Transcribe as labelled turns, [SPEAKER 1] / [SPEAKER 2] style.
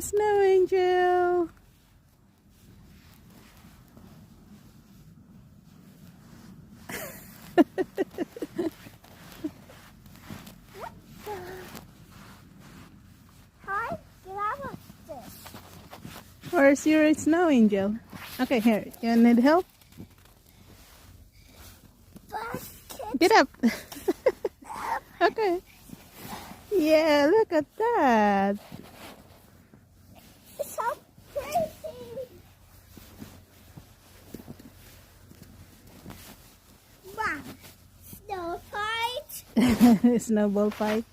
[SPEAKER 1] Snow Angel.
[SPEAKER 2] Hi, grab this.
[SPEAKER 1] Where's your Snow Angel? Okay, here. You need help?
[SPEAKER 2] Basket.
[SPEAKER 1] Get up. Okay. Yeah, look at that.
[SPEAKER 2] It's so pretty. Wow. Snow fight.
[SPEAKER 1] Snowball fight.